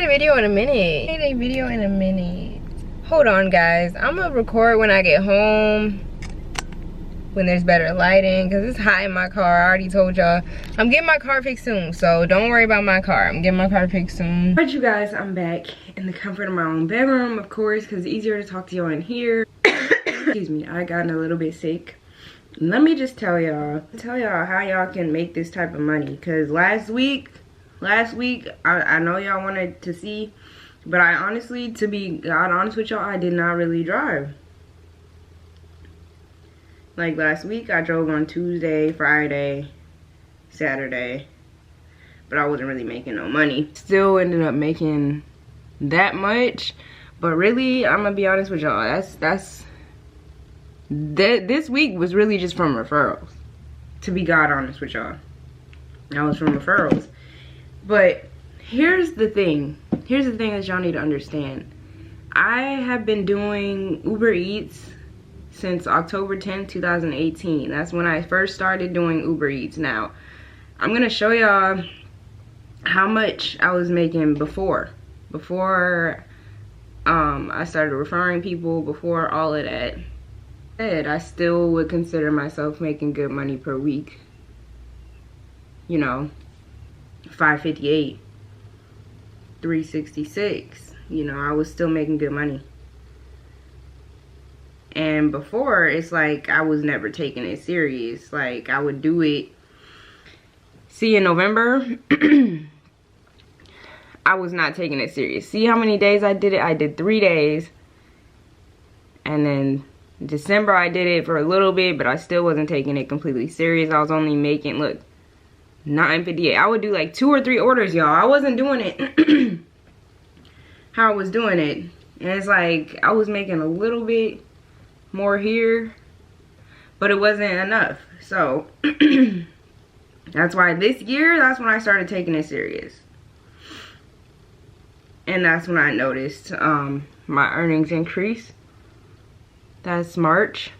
made a video in a minute. Hold on, guys. I'm gonna record when I get home, when there's better lighting, because it's hot in my car. I already told y'all I'm getting my car fixed soon, so don't worry about my car. I'm getting my car fixed soon. But you guys, I'm back in the comfort of my own bedroom, of course, because it's easier to talk to y'all in here. Excuse me, I gotten a little bit sick. Let me just tell y'all how y'all can make this type of money, because last week I know y'all wanted to see, but I honestly, to be God honest with y'all, I did not really drive. Like last week I drove on Tuesday, Friday, Saturday, but I wasn't really making no money. Still ended up making that much, but really, I'm gonna be honest with y'all, this week was really just from referrals. To be God honest with y'all, that was from referrals. But here's the thing that y'all need to understand. I have been doing Uber Eats since October 10th, 2018. That's when I first started doing Uber Eats. Now, I'm gonna show y'all how much I was making before I started referring people, before all of that. I still would consider myself making good money per week. You know, $558, $366, you know, I was still making good money. And before, it's like I was never taking it serious. Like, I would do it. See, in November, I was not taking it serious. See how many days I did it? I did 3 days. And then December, I did it for a little bit, but I still wasn't taking it completely serious. I was only making, look, $9.58. I would do like 2 or 3 orders, y'all. I wasn't doing it how I was doing it. And it's like I was making a little bit more here, but it wasn't enough. So that's why this year, that's when I started taking it serious. And that's when I noticed my earnings increase. That's March.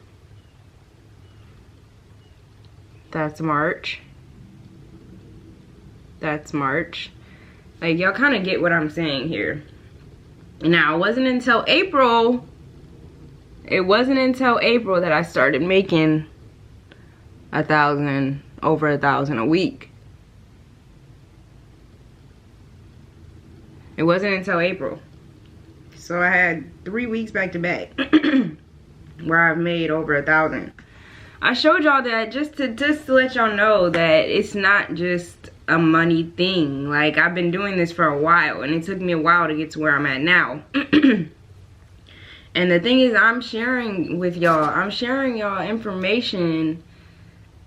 That's March. That's March. Like, y'all kind of get what I'm saying here. Now, it wasn't until April that I started making over $1,000 a week. It wasn't until April. So I had 3 weeks back to back where I've made over $1,000. I showed y'all that just to let y'all know that it's not just a money thing. Like, I've been doing this for a while, and it took me a while to get to where I'm at now. And the thing is, I'm sharing y'all information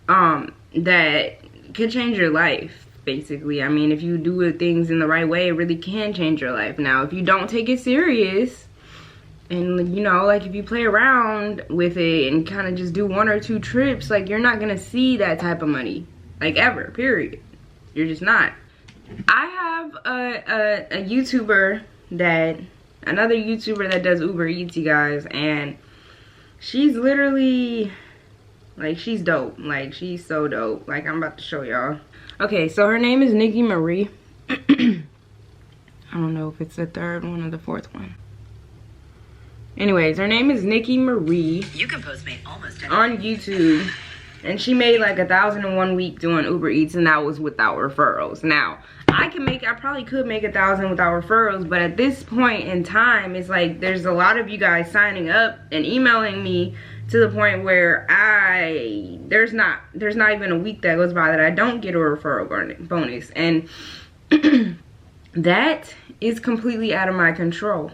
that could change your life, basically. I mean, if you do things in the right way, it really can change your life. Now, if you don't take it serious, and, you know, like, if you play around with it and kind of just do 1 or 2 trips, like, you're not gonna see that type of money, like, ever, period. You're just not. I have a YouTuber another YouTuber that does Uber Eats, you guys, and she's literally, like, she's dope. Like, she's so dope. Like, I'm about to show y'all. Okay, so her name is Nikki Marie. I don't know if it's the 3rd one or the 4th one. Anyways, her name is Nikki Marie. You can postmate almost anything on YouTube. And she made like $1,000 in 1 week doing Uber Eats, and that was without referrals. Now, I probably could make $1,000 without referrals, but at this point in time, it's like there's a lot of you guys signing up and emailing me to the point where there's not even a week that goes by that I don't get a referral bonus. And that is completely out of my control.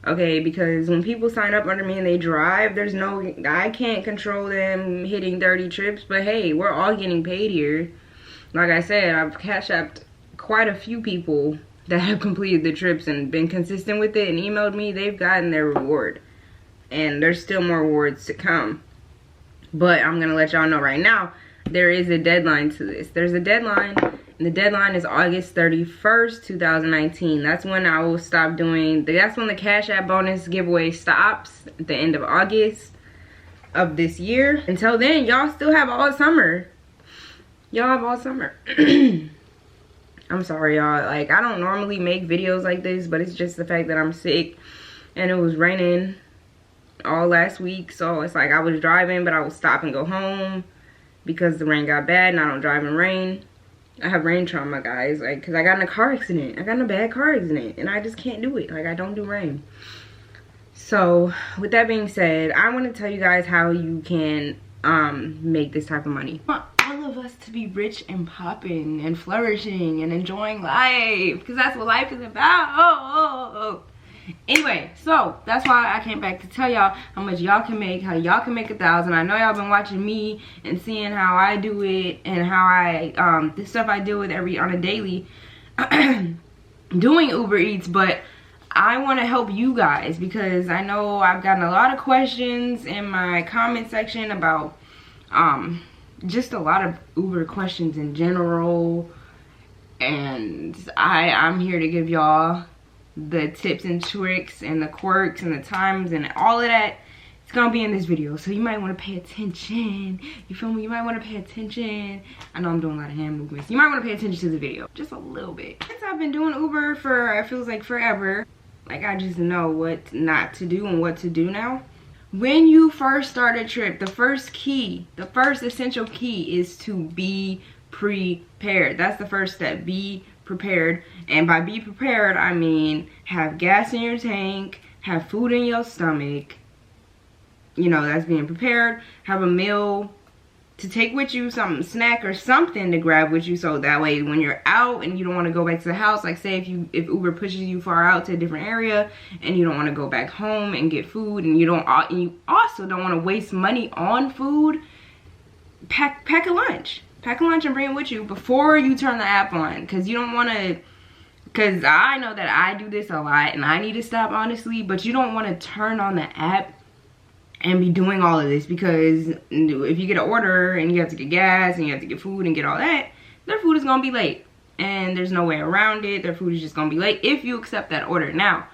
Okay, because when people sign up under me and they drive, I can't control them hitting 30 trips, but hey, we're all getting paid here. Like I said, I've cash apped quite a few people that have completed the trips and been consistent with it and emailed me. They've gotten their reward, and there's still more rewards to come. But I'm gonna let y'all know right now, there is a deadline to this. There's a deadline, and the deadline is August 31st, 2019. That's when I will stop doing, that's when the Cash App bonus giveaway stops, at the end of August of this year. Until then, y'all still have all summer. Y'all have all summer. I'm sorry, y'all. Like, I don't normally make videos like this, but it's just the fact that I'm sick. And it was raining all last week. So it's like I was driving, but I would stop and go home because the rain got bad and I don't drive in rain. I have rain trauma, guys. Like, because I got in a car accident. I got in a bad car accident. And I just can't do it. Like, I don't do rain. So, with that being said, I want to tell you guys how you can make this type of money. I want all of us to be rich and popping and flourishing and enjoying life, because that's what life is about. Anyway, so that's why I came back to tell y'all how much y'all can make, how y'all can make 1,000. I know y'all been watching me and seeing how I do it and how I the stuff I deal with on a daily doing Uber Eats, but I want to help you guys because I know I've gotten a lot of questions in my comment section about just a lot of Uber questions in general, and I'm here to give y'all the tips and tricks and the quirks and the times and all of that. It's gonna be in this video, so you might want to pay attention. You feel me? You might want to pay attention. I know I'm doing a lot of hand movements. You might want to pay attention to the video just a little bit. Since I've been doing Uber for, it feels like forever, like I just know what not to do and what to do now. When you first start a trip, the first essential key is to be prepared. That's the first step. Be prepared. And by be prepared, I mean have gas in your tank, have food in your stomach. You know, that's being prepared. Have a meal to take with you, some snack or something to grab with you, so that way when you're out and you don't want to go back to the house, like say if Uber pushes you far out to a different area and you don't want to go back home and get food, and you also don't want to waste money on food, pack a lunch. Pack a lunch and bring it with you before you turn the app on, because you don't want to, because I know that I do this a lot and I need to stop, honestly, but you don't want to turn on the app and be doing all of this, because if you get an order and you have to get gas and you have to get food and get all that, their food is gonna be late and there's no way around it. Their food is just gonna be late if you accept that order. Now,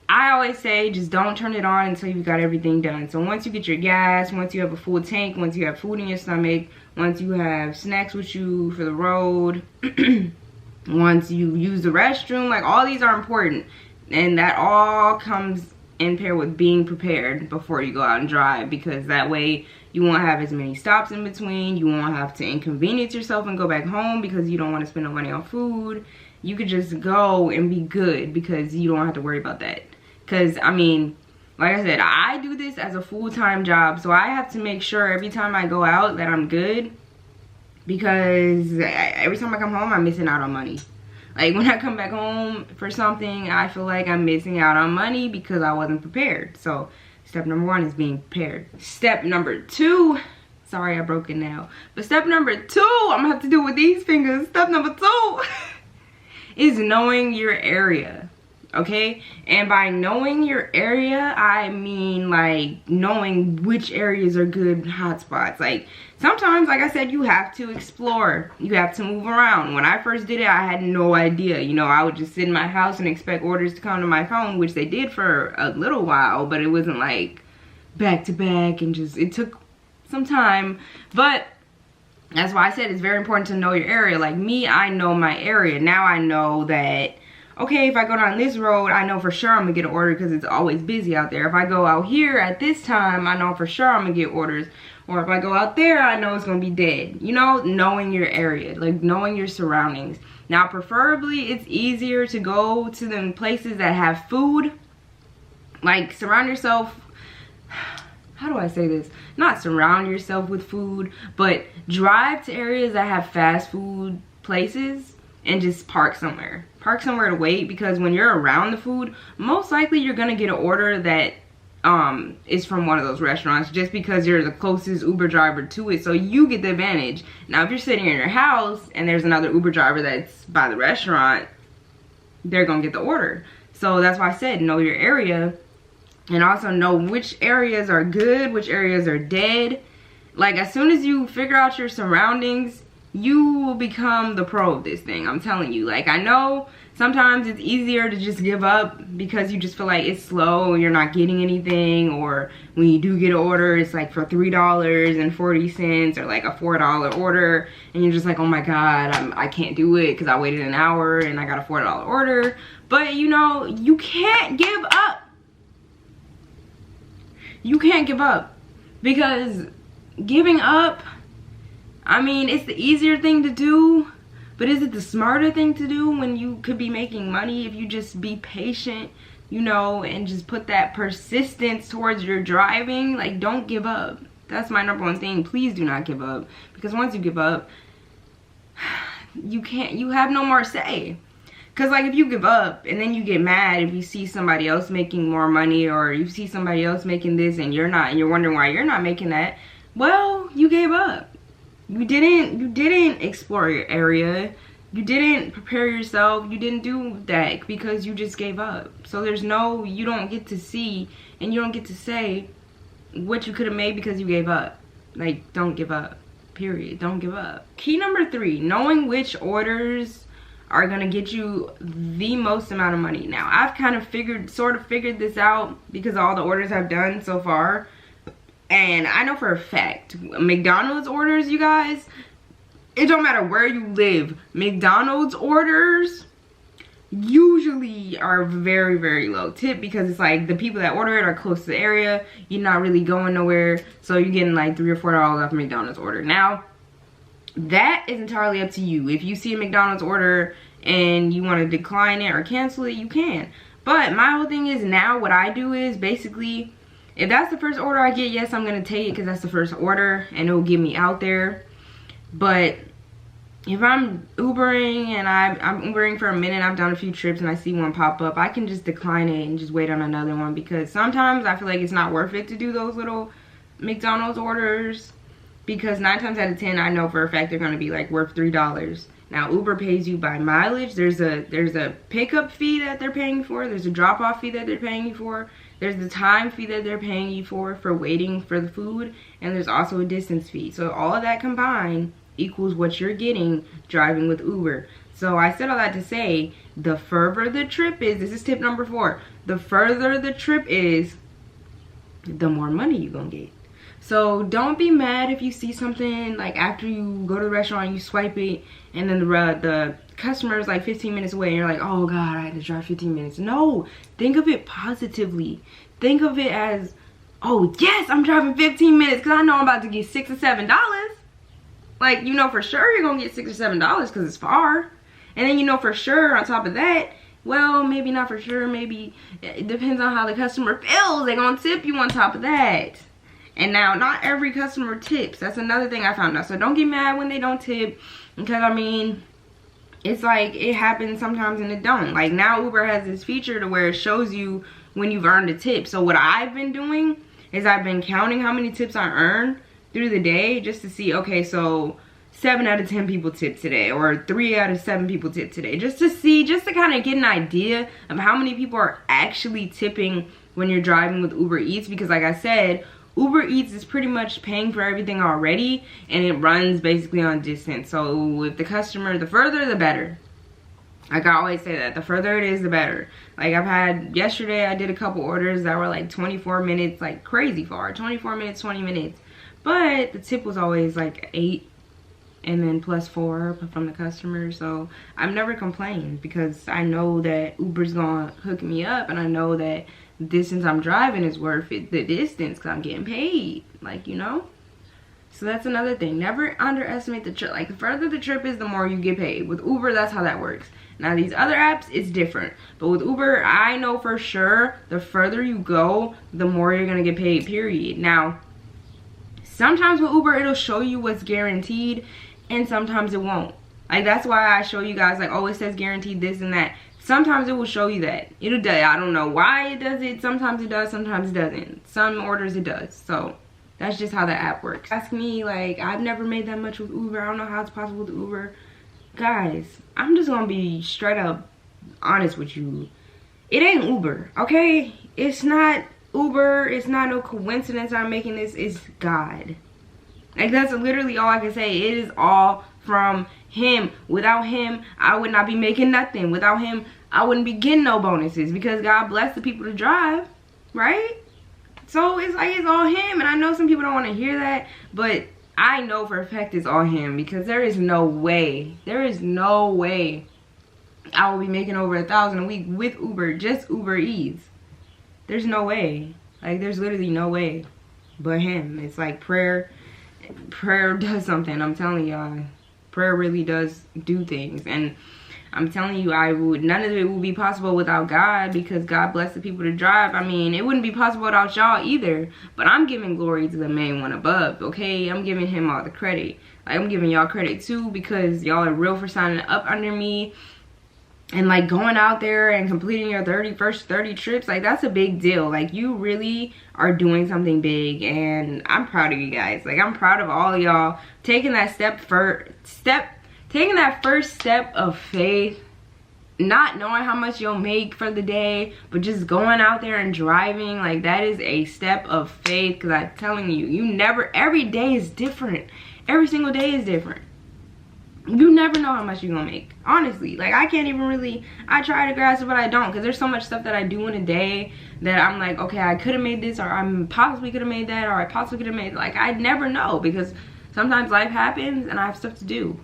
I always say just don't turn it on until you've got everything done. So once you get your gas, once you have a full tank, once you have food in your stomach, once you have snacks with you for the road, once you use the restroom, like all these are important, and that all comes in pair with being prepared before you go out and drive, because that way you won't have as many stops in between. You won't have to inconvenience yourself and go back home because you don't want to spend no money on food. You could just go and be good because you don't have to worry about that. Because I mean, like I said, I do this as a full-time job, so I have to make sure every time I go out that I'm good, because every time I come home I'm missing out on money. Like when I come back home for something, I feel like I'm missing out on money because I wasn't prepared. So step number 1 is being prepared. Step number 2, sorry I broke it now, but step number 2, I'm gonna have to do with these fingers. Step number 2 is knowing your area. Okay, and by knowing your area, I mean like knowing which areas are good hotspots. Like sometimes, like I said, you have to explore, you have to move around. When I first did it, I had no idea. You know, I would just sit in my house and expect orders to come to my phone, which they did for a little while, but it wasn't like back to back, and just it took some time. But that's why I said it's very important to know your area. Like me, I know my area. Now I know that, okay, if I go down this road, I know for sure I'm gonna get an order because it's always busy out there. If I go out here at this time, I know for sure I'm gonna get orders. Or if I go out there, I know it's gonna be dead. You know, knowing your area, like knowing your surroundings. Now, preferably, it's easier to go to them places that have food. Like, surround yourself, how do I say this? Not surround yourself with food, but drive to areas that have fast food places and just park somewhere. Park somewhere to wait, because when you're around the food, most likely you're gonna get an order that is from one of those restaurants, just because you're the closest Uber driver to it, so you get the advantage. Now if you're sitting in your house and there's another Uber driver that's by the restaurant, they're gonna get the order. So that's why I said know your area, and also know which areas are good, which areas are dead. Like as soon as you figure out your surroundings, you will become the pro of this thing. I'm telling you. Like I know Sometimes it's easier to just give up because you just feel like it's slow, you're not getting anything, or when you do get an order, it's like for $3.40 or like a $4 order, and you're just like, oh my god, I can't do it because I waited an hour and I got a $4 order. But you know, you can't give up. You can't give up, because giving up, I mean, it's the easier thing to do, but is it the smarter thing to do when you could be making money if you just be patient, you know, and just put that persistence towards your driving? Like, don't give up. That's my #1 thing. Please do not give up, because once you give up, you have no more say. Because like, if you give up and then you get mad if you see somebody else making more money, or you see somebody else making this and you're not, and you're wondering why you're not making that, well, you gave up. You didn't explore your area. You didn't prepare yourself. You didn't do that because you just gave up. So you don't get to see and you don't get to say what you could have made because you gave up. Like, don't give up. Period. Don't give up. Key #3, knowing which orders are gonna get you the most amount of money. Now, I've kind of sort of figured this out because of all the orders I've done so far. And I know for a fact, McDonald's orders, you guys, it don't matter where you live, McDonald's orders usually are very, very low tip, because it's like the people that order it are close to the area. You're not really going nowhere, so you're getting like $3 or $4 off a McDonald's order. Now, that is entirely up to you. If you see a McDonald's order and you want to decline it or cancel it, you can. But my whole thing is, now what I do is basically, if that's the first order I get, yes, I'm going to take it because that's the first order and it will get me out there. But if I'm Ubering and I'm Ubering for a minute, I've done a few trips and I see one pop up, I can just decline it and just wait on another one, because sometimes I feel like it's not worth it to do those little McDonald's orders, because 9 times out of 10 I know for a fact they're going to be like worth $3. Now, Uber pays you by mileage. There's a pickup fee that they're paying you for. There's a drop-off fee that they're paying you for. There's the time fee that they're paying you for waiting for the food. And there's also a distance fee. So all of that combined equals what you're getting driving with Uber. So I said all that to say, the further the trip is, this is tip #4, the further the trip is, the more money you're gonna get. So don't be mad if you see something, like after you go to the restaurant, you swipe it, and then the customer is like 15 minutes away, and you're like, oh god, I had to drive 15 minutes. No, think of it positively. Think of it as, oh yes, I'm driving 15 minutes because I know I'm about to get $6 or $7. Like, you know for sure you're gonna get $6 or $7 because it's far. And then you know for sure on top of that, well, maybe not for sure, maybe it depends on how the customer feels, they're gonna tip you on top of that. And now, not every customer tips. That's another thing I found out. So don't get mad when they don't tip, because I mean, it's like, it happens sometimes and it don't. Like, now Uber has this feature to where it shows you when you've earned a tip. So what I've been doing is I've been counting how many tips I earn through the day, just to see, okay, so 7 out of 10 people tipped today, or 3 out of 7 people tipped today, just to see, just to kind of get an idea of how many people are actually tipping when you're driving with Uber Eats. Because like I said, Uber Eats is pretty much paying for everything already, and it runs basically on distance. So with the customer, the further the better. Like I always say that, the further it is, the better. Like yesterday I did a couple orders that were like 24 minutes, like crazy far, 24 minutes, 20 minutes. But the tip was always like 8, and then plus 4 from the customer. So I've never complained, because I know that Uber's gonna hook me up, and I know that the distance I'm driving is worth it, the distance, because I'm getting paid, like, you know. So that's another thing. Never underestimate the trip. Like, the further the trip is, the more you get paid. With Uber, that's how that works. Now, these other apps, it's different. But with Uber, I know for sure, the further you go, the more you're going to get paid, period. Now, sometimes with Uber, it'll show you what's guaranteed, and sometimes it won't. Like, that's why I show you guys, like, oh, it says guaranteed this and that. Sometimes it will show you that. It'll do. I don't know why it does it. Sometimes it does, sometimes it doesn't. Some orders it does. So that's just how the app works. Ask me, like, I've never made that much with Uber. I don't know how it's possible with Uber. Guys, I'm just gonna be straight up honest with you. It ain't Uber, okay? It's not Uber. It's not no coincidence I'm making this. It's God. Like, that's literally all I can say. It is all from him. Without him, I would not be making nothing. Without him, I wouldn't be getting no bonuses, because God bless the people to drive, right? So it's like it's all him. And I know some people don't want to hear that, but I know for a fact it's all him, because there is no way I will be making over 1,000 a week with Uber, just Uber Eats. There's no way. Like, there's literally no way but him. It's like prayer does something. I'm telling y'all, prayer really does do things. And I'm telling you, none of it will be possible without God, because God bless the people to drive. I mean, it wouldn't be possible without y'all either. But I'm giving glory to the main one above, okay? I'm giving him all the credit. Like, I'm giving y'all credit too, because y'all are real for signing up under me. And like going out there and completing your first 30 trips, like that's a big deal. Like, you really are doing something big, and I'm proud of you guys. Like, I'm proud of all of y'all taking that taking that first step of faith, not knowing how much you'll make for the day, but just going out there and driving. Like, that is a step of faith, because I'm telling you, every day is different. Every single day is different. You never know how much you're gonna make, honestly. Like, I can't even really, I try to grasp it, but I don't, because there's so much stuff that I do in a day that I'm like, okay, I could have made this, or I possibly could have made that, or I possibly could have made, like, I never know, because sometimes life happens and I have stuff to do.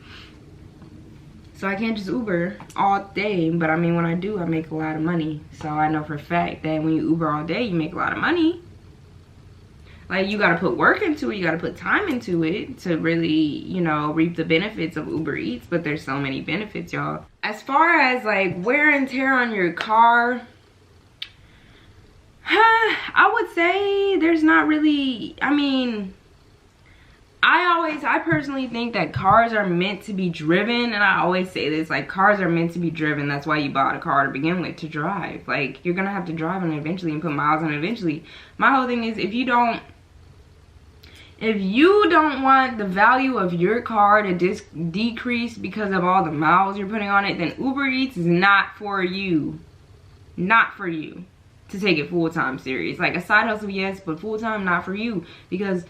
So I can't just Uber all day. But I mean, when I do, I make a lot of money. So I know for a fact that when you Uber all day, you make a lot of money. Like, you gotta put work into it, you gotta put time into it to really, you know, reap the benefits of Uber Eats. But there's so many benefits, y'all. As far as like wear and tear on your car, I would say there's not really, I mean, I personally think that cars are meant to be driven. And I always say this, like, cars are meant to be driven. That's why you bought a car to begin with, to drive. Like, you're gonna have to drive on it eventually and put miles on it eventually. My whole thing is, if you don't want the value of your car to decrease because of all the miles you're putting on it, then Uber Eats is not for you. Not for you to take it full-time serious. Like, a side hustle, yes, but full-time, not for you. Because,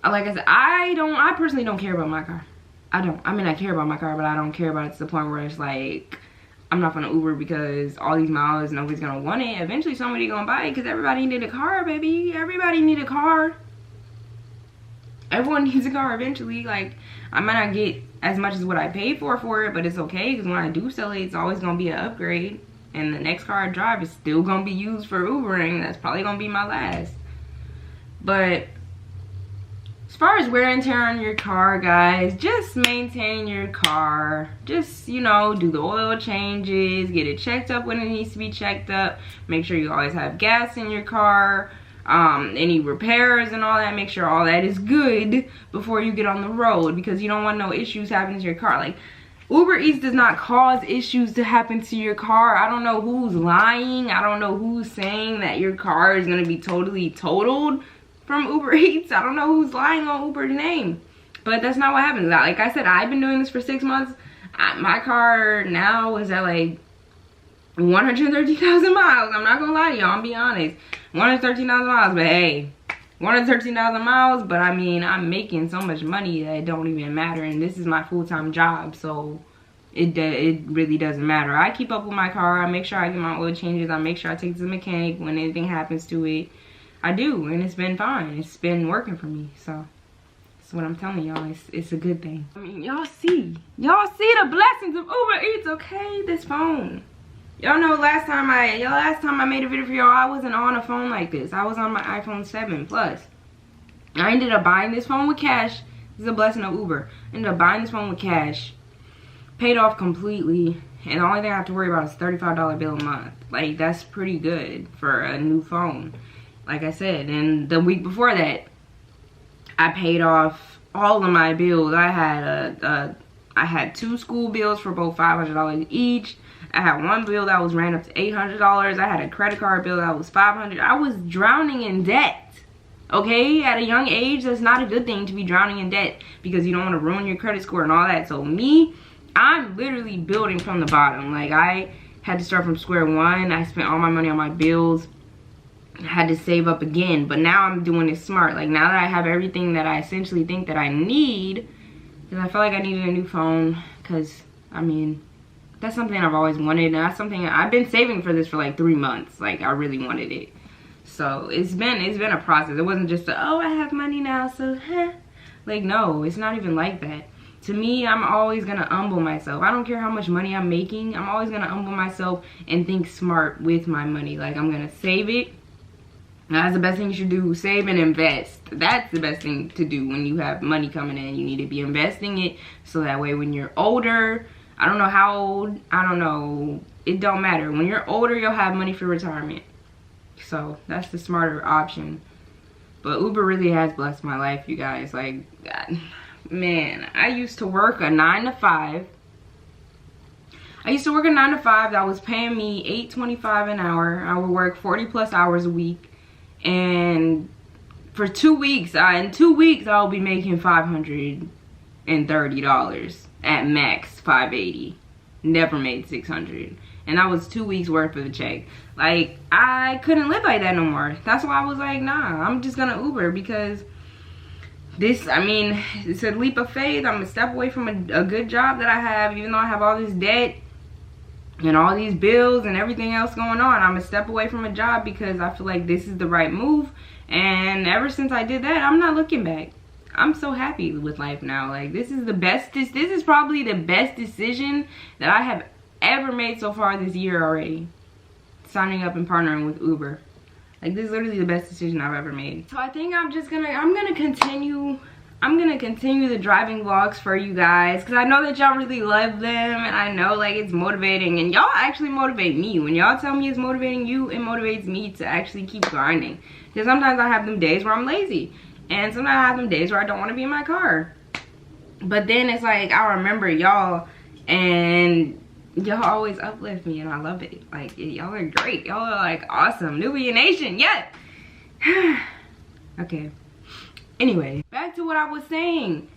like I said, I personally don't care about my car. I don't. I mean, I care about my car, but I don't care about it to the point where it's like, I'm not gonna Uber because all these miles, nobody's gonna want it. Eventually somebody gonna buy it, because everybody need a car, baby. Everybody need a car. Everyone needs a car eventually. Like, I might not get as much as what I paid for it, but it's okay, because when I do sell it, it's always gonna be an upgrade. And the next car I drive is still gonna be used for Ubering. That's probably gonna be my last. But as far as wear and tear on your car, guys, just maintain your car. Just, you know, do the oil changes, get it checked up when it needs to be checked up. Make sure you always have gas in your car. Any repairs and all that, make sure all that is good before you get on the road, because you don't want no issues happening to your car. Like, Uber Eats does not cause issues to happen to your car. I don't know who's lying. I don't know who's saying that your car is going to be totally totaled from Uber Eats. I don't know who's lying on Uber's name, but that's not what happens. Like I said, I've been doing this for 6 months. My car now is at like 113,000 miles. I'm not gonna lie to y'all, I'm be honest. 113,000 miles, but hey, 113,000 miles, but I mean, I'm making so much money that it don't even matter, and this is my full-time job, so it really doesn't matter. I keep up with my car. I make sure I get my oil changes. I make sure I take it to the mechanic when anything happens to it. I do, and it's been fine. It's been working for me, so that's what I'm telling y'all. It's a good thing. I mean, y'all see the blessings of Uber Eats, okay? This phone. Y'all know last time I made a video for y'all, I wasn't on a phone like this. I was on my iPhone 7 Plus. I ended up buying this phone with cash. This is a blessing of Uber. I ended up buying this phone with cash. Paid off completely. And the only thing I have to worry about is $35 bill a month. Like, that's pretty good for a new phone. Like I said, and the week before that, I paid off all of my bills. I had 2 school bills for both $500 each. I had 1 bill that was ran up to $800. I had a credit card bill that was $500. I was drowning in debt. Okay, at a young age, that's not a good thing to be drowning in debt, because you don't want to ruin your credit score and all that. So me, I'm literally building from the bottom. Like, I had to start from square one. I spent all my money on my bills. I had to save up again, but now I'm doing it smart. Like, now that I have everything that I essentially think that I need, because I felt like I needed a new phone, because I mean, that's something I've always wanted, and that's something I've been saving for this for like 3 months. Like, I really wanted it. So it's been a process. It wasn't just oh, I have money now, so like, no, it's not even like that. To me, I'm always gonna humble myself. I don't care how much money I'm making. I'm always gonna humble myself and think smart with my money. Like, I'm gonna save it. That's the best thing you should do. Save and invest. That's the best thing to do when you have money coming in. You need to be investing it so that way when you're older, I don't know how old, I don't know, it don't matter. When you're older, you'll have money for retirement. So that's the smarter option. But Uber really has blessed my life, you guys. Like, God, man, I used to work a 9 to 5. I used to work a 9 to 5 that was paying me $8.25 an hour. I would work 40+ hours a week. And for 2 weeks, in 2 weeks, I'll be making $530 at max. $580. Never made $600, and that was 2 weeks worth of a check. Like, I couldn't live like that no more. That's why I was like, nah, I'm just gonna Uber, because this, I mean, it's a leap of faith. I'm gonna step away from a good job that I have, even though I have all this debt and all these bills and everything else going on. I'm gonna step away from a job because I feel like this is the right move. And ever since I did that, I'm not looking back. I'm so happy with life now. Like, this is the best, this is probably the best decision that I have ever made so far this year already. Signing up and partnering with Uber. Like, this is literally the best decision I've ever made. So I think I'm gonna continue the driving vlogs for you guys, because I know that y'all really love them, and I know, like, it's motivating, and y'all actually motivate me. When y'all tell me it's motivating you, it motivates me to actually keep grinding. Because sometimes I have them days where I'm lazy, and sometimes I have them days where I don't want to be in my car. But then it's like, I remember y'all, and y'all always uplift me, and I love it. Like, y'all are great. Y'all are, like, awesome. Nubian Nation, yeah. Okay. Anyway, back to what I was saying.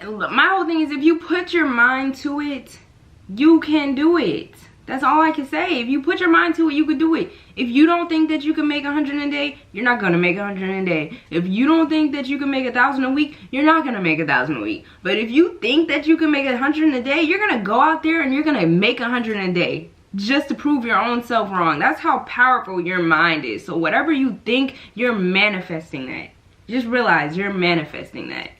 My whole thing is, if you put your mind to it, you can do it. That's all I can say. If you put your mind to it, you could do it. If you don't think that you can make 100 a day, you're not gonna make 100 a day. If you don't think that you can make 1,000 a week, you're not gonna make 1,000 a week. But if you think that you can make 100 a day, you're gonna go out there and you're gonna make 100 a day. Just to prove your own self wrong. That's how powerful your mind is. So whatever you think, you're manifesting that. Just realize you're manifesting that.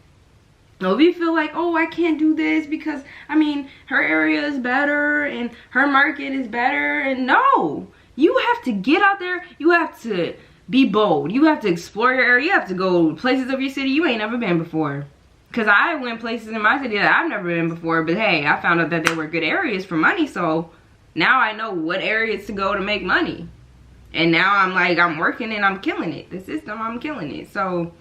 So if you feel like, oh, I can't do this because, I mean, her area is better and her market is better. And no, you have to get out there. You have to be bold. You have to explore your area. You have to go places of your city you ain't never been before. Because I went places in my city that I've never been before. But hey, I found out that they were good areas for money. So now I know what areas to go to make money. And now I'm like, I'm working and I'm killing it. The system, I'm killing it. So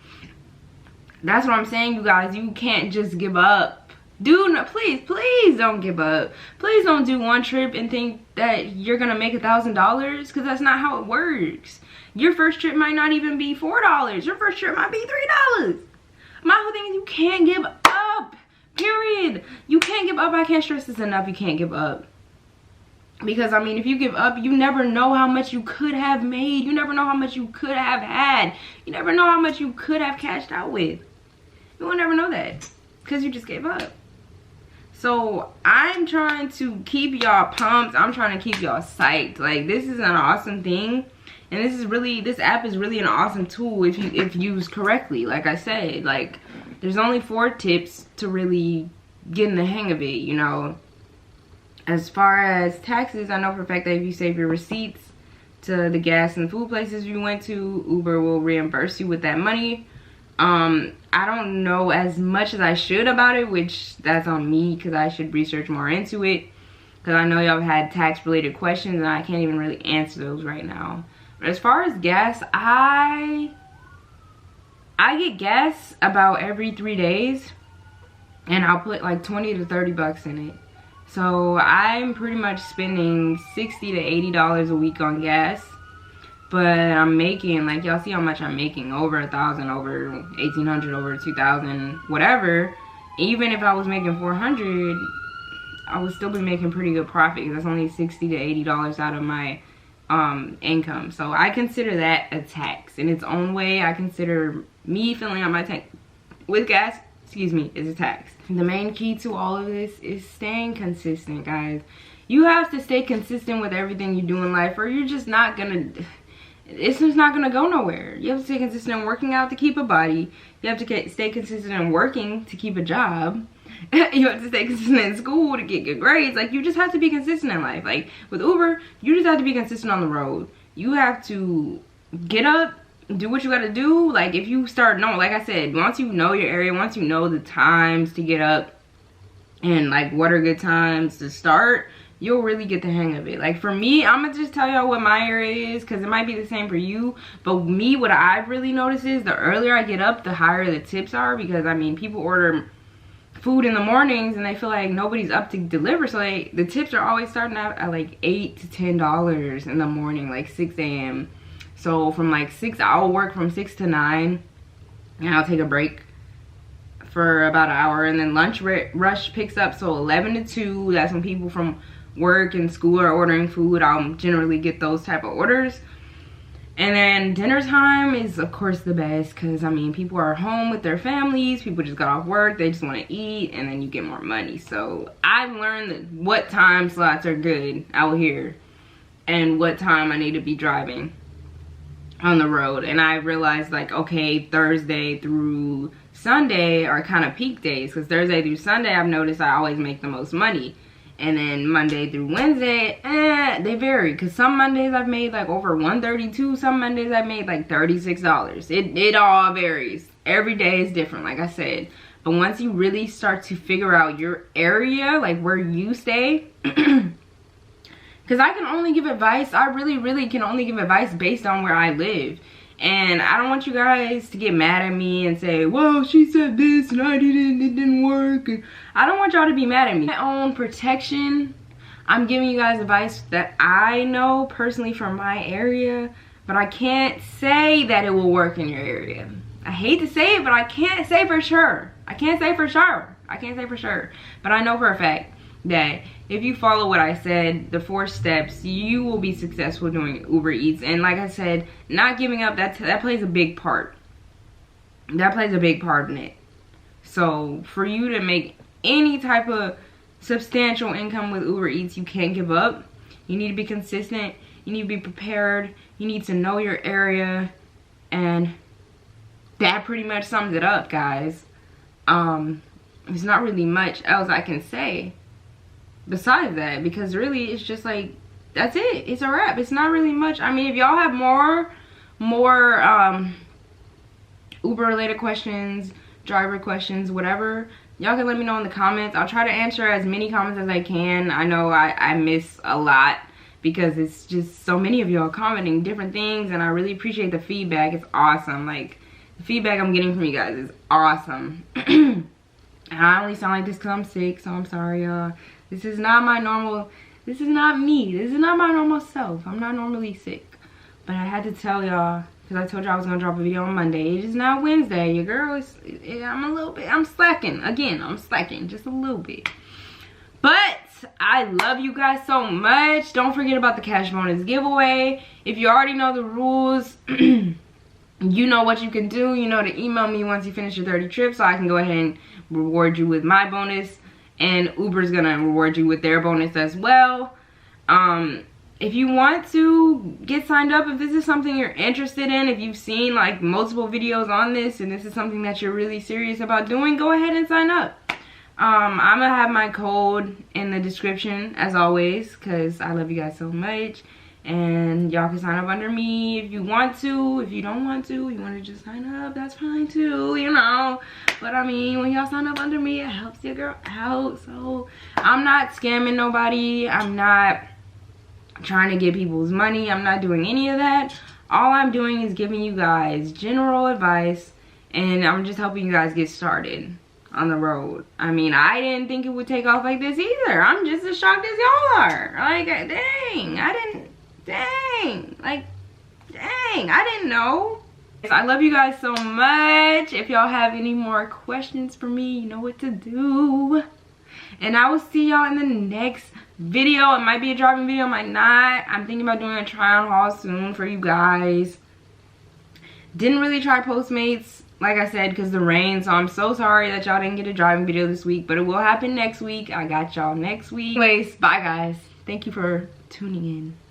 that's what I'm saying, you guys. You can't just give up. Please don't give up. Please don't do one trip and think that you're gonna make $1,000, because that's not how it works. Your first trip might not even be $4. Your first trip might be $3. My whole thing is, you can't give up. Period. You can't give up. I can't stress this enough. You can't give up. Because, I mean, if you give up, you never know how much you could have made. You never know how much you could have had. You never know how much you could have cashed out with. You will never know that, because you just gave up. So I'm trying to keep y'all pumped. I'm trying to keep y'all psyched. Like, this is an awesome thing. And this app is really an awesome tool if used correctly. Like I said, like, there's only 4 tips to really getting the hang of it, you know. As far as taxes, I know for a fact that if you save your receipts to the gas and food places you went to, Uber will reimburse you with that money. I don't know as much as I should about it, which that's on me, because I should research more into it. Because I know y'all have had tax related questions and I can't even really answer those right now. But as far as gas, I get gas about every 3 days, and I'll put like 20 to 30 bucks in it. So I'm pretty much spending $60 to $80 a week on gas. But I'm making, like, y'all see how much I'm making, over 1,000, over 1,800, over 2,000, whatever. Even if I was making 400, I would still be making pretty good profit, because that's only $60 to $80 out of my income. So I consider that a tax in its own way. I consider me filling up my tank with gas, excuse me, is a tax. The main key to all of this is staying consistent, guys. You have to stay consistent with everything you do in life, or you're just not gonna, it's just not gonna go nowhere. You have to stay consistent in working out to keep a body. You have to stay consistent in working to keep a job. You have to stay consistent in school to get good grades. Like, you just have to be consistent in life. Like, with Uber, you just have to be consistent on the road. You have to get up, do what you gotta do. Like, if you start knowing, like I said, once you know your area, once you know the times to get up and like what are good times to start, you'll really get the hang of it. Like, for me, I'm gonna just tell y'all what my area is, because it might be the same for you. But me, what I've really noticed is the earlier I get up, the higher the tips are. Because I mean, people order food in the mornings and they feel like nobody's up to deliver, so the tips are always starting out at like $8 to $10 in the morning, like 6 a.m. So from like 6, I'll work from 6 to 9, and I'll take a break for about an hour, and then lunch rush picks up. So 11 to 2, that's when people from work and school are ordering food. I'll generally get those type of orders. And then dinner time is, of course, the best, because I mean, people are home with their families, people just got off work, they just want to eat, and then you get more money. So I've learned that what time slots are good out here and what time I need to be driving on the road. And I realized, like, okay, Thursday through Sunday are kind of peak days, because Thursday through Sunday, I've noticed I always make the most money. And then Monday through Wednesday, they vary, because some Mondays I've made like over $132, some Mondays I've made like $36. It all varies. Every day is different, like I said. But once you really start to figure out your area, like where you stay, because I can only give advice, I really can only give advice based on where I live. And I don't want you guys to get mad at me and say, well, she said this and it didn't work. And I don't want y'all to be mad at me. My own protection, I'm giving you guys advice that I know personally from my area, but I can't say that it will work in your area. I hate to say it, but I can't say for sure. I can't say for sure. But I know for a fact that if you follow what I said, the 4 steps, you will be successful doing Uber Eats. And like I said, not giving up, that plays a big part. That plays a big part in it. So for you to make any type of substantial income with Uber Eats, you can't give up. You need to be consistent. You need to be prepared. You need to know your area. And that pretty much sums it up, guys. There's not really much else I can say besides that, because really it's just like, that's it, it's a wrap. It's not really much. I mean, if y'all have more Uber related questions, driver questions, whatever, y'all can let me know in the comments. I'll try to answer as many comments as I can. I know I miss a lot because it's just so many of y'all commenting different things, and I really appreciate the feedback. It's awesome. Like, the feedback I'm getting from you guys is awesome. And I only sound like this because I'm sick, so I'm sorry, y'all. This is not my normal, this is not me. This is not my normal self. I'm not normally sick. But I had to tell y'all, because I told y'all I was going to drop a video on Monday. It is now Wednesday. Your girl is, I'm slacking. Again, I'm slacking just a little bit. But I love you guys so much. Don't forget about the cash bonus giveaway. If you already know the rules, you know what you can do. You know to email me once you finish your 30 trips, so I can go ahead and reward you with my bonus. And Uber's gonna reward you with their bonus as well. If you want to get signed up, if this is something you're interested in, if you've seen like multiple videos on this and this is something that you're really serious about doing, go ahead and sign up. I'm gonna have my code in the description as always, because I love you guys so much. And y'all can sign up under me if you want to. If you don't want to, you want to just sign up, that's fine too, you know. But I mean, when y'all sign up under me, it helps your girl out. So I'm not scamming nobody. I'm not trying to get people's money. I'm not doing any of that. All I'm doing is giving you guys general advice, and I'm just helping you guys get started on the road. I mean, I didn't think it would take off like this either. I'm just as shocked as y'all are. Like, dang, I didn't know. I love you guys so much. If y'all have any more questions for me, you know what to do. And I will see y'all in the next video. It might be a driving video, might not. I'm thinking about doing a try on haul soon for you guys. Didn't really try Postmates, like I said, because the rain. So I'm so sorry that y'all didn't get a driving video this week, but it will happen next week. I got y'all next week. Anyways, bye guys. Thank you for tuning in.